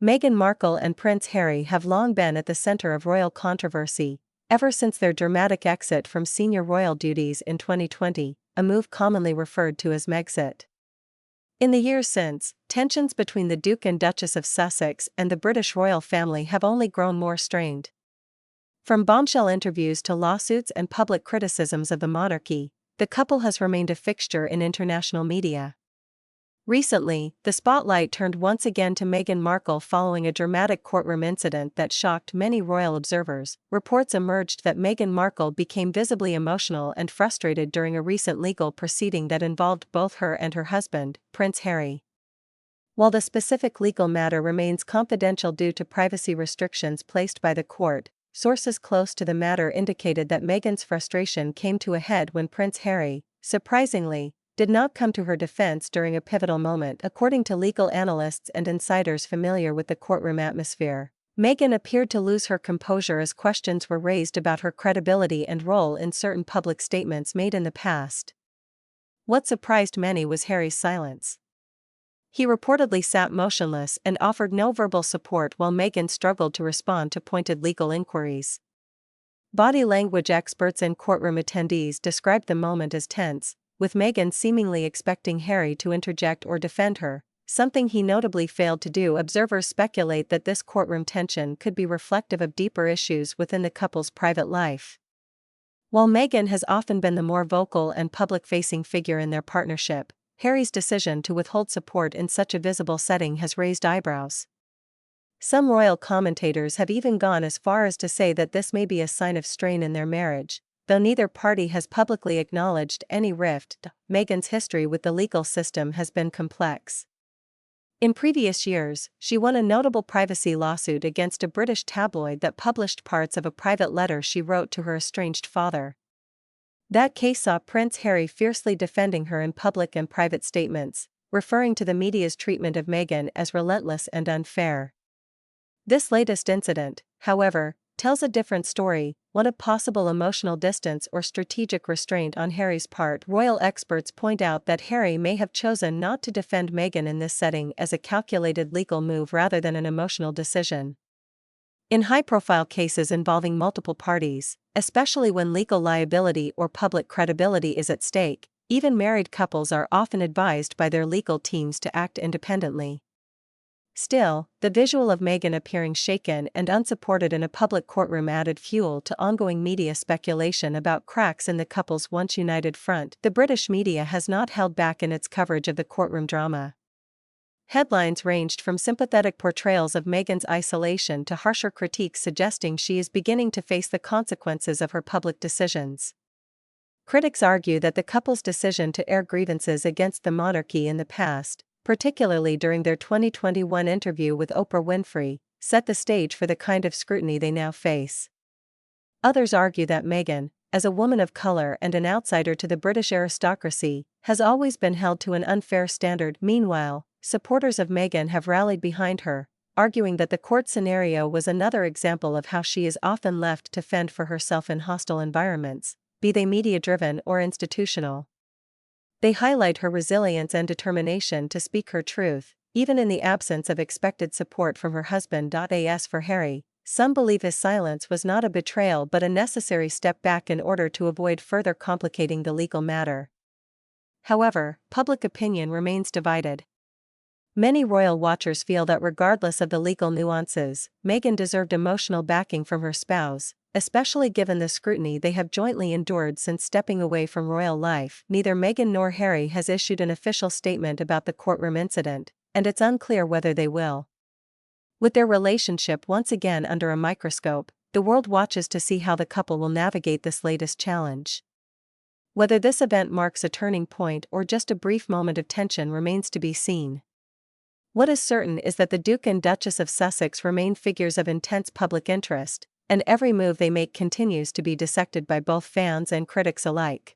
Meghan Markle and Prince Harry have long been at the center of royal controversy, ever since their dramatic exit from senior royal duties in 2020, a move commonly referred to as Megxit. In the years since, tensions between the Duke and Duchess of Sussex and the British royal family have only grown more strained. From bombshell interviews to lawsuits and public criticisms of the monarchy, the couple has remained a fixture in international media. Recently, the spotlight turned once again to Meghan Markle following a dramatic courtroom incident that shocked many royal observers. Reports emerged that Meghan Markle became visibly emotional and frustrated during a recent legal proceeding that involved both her and her husband, Prince Harry. While the specific legal matter remains confidential due to privacy restrictions placed by the court, sources close to the matter indicated that Meghan's frustration came to a head when Prince Harry, surprisingly, did not come to her defense during a pivotal moment. According to legal analysts and insiders familiar with the courtroom atmosphere, Meghan appeared to lose her composure as questions were raised about her credibility and role in certain public statements made in the past. What surprised many was Harry's silence. He reportedly sat motionless and offered no verbal support while Meghan struggled to respond to pointed legal inquiries. Body language experts and courtroom attendees described the moment as tense, with Meghan seemingly expecting Harry to interject or defend her, something he notably failed to do. Observers speculate that this courtroom tension could be reflective of deeper issues within the couple's private life. While Meghan has often been the more vocal and public-facing figure in their partnership, Harry's decision to withhold support in such a visible setting has raised eyebrows. Some royal commentators have even gone as far as to say that this may be a sign of strain in their marriage, though neither party has publicly acknowledged any rift. Meghan's history with the legal system has been complex. In previous years, she won a notable privacy lawsuit against a British tabloid that published parts of a private letter she wrote to her estranged father. That case saw Prince Harry fiercely defending her in public and private statements, referring to the media's treatment of Meghan as relentless and unfair. This latest incident, however, tells a different story, one of possible emotional distance or strategic restraint on Harry's part. Royal experts point out that Harry may have chosen not to defend Meghan in this setting as a calculated legal move rather than an emotional decision. In high-profile cases involving multiple parties, especially when legal liability or public credibility is at stake, even married couples are often advised by their legal teams to act independently. Still, the visual of Meghan appearing shaken and unsupported in a public courtroom added fuel to ongoing media speculation about cracks in the couple's once united front. The British media has not held back in its coverage of the courtroom drama. Headlines ranged from sympathetic portrayals of Meghan's isolation to harsher critiques suggesting she is beginning to face the consequences of her public decisions. Critics argue that the couple's decision to air grievances against the monarchy in the past, particularly during their 2021 interview with Oprah Winfrey, set the stage for the kind of scrutiny they now face. Others argue that Meghan, as a woman of color and an outsider to the British aristocracy, has always been held to an unfair standard. Meanwhile, supporters of Meghan have rallied behind her, arguing that the court scenario was another example of how she is often left to fend for herself in hostile environments, be they media-driven or institutional. They highlight her resilience and determination to speak her truth, even in the absence of expected support from her husband. As for Harry, some believe his silence was not a betrayal but a necessary step back in order to avoid further complicating the legal matter. However, public opinion remains divided. Many royal watchers feel that regardless of the legal nuances, Meghan deserved emotional backing from her spouse, especially given the scrutiny they have jointly endured since stepping away from royal life. Neither Meghan nor Harry has issued an official statement about the courtroom incident, and it's unclear whether they will. With their relationship once again under a microscope, the world watches to see how the couple will navigate this latest challenge. Whether this event marks a turning point or just a brief moment of tension remains to be seen. What is certain is that the Duke and Duchess of Sussex remain figures of intense public interest, and every move they make continues to be dissected by both fans and critics alike.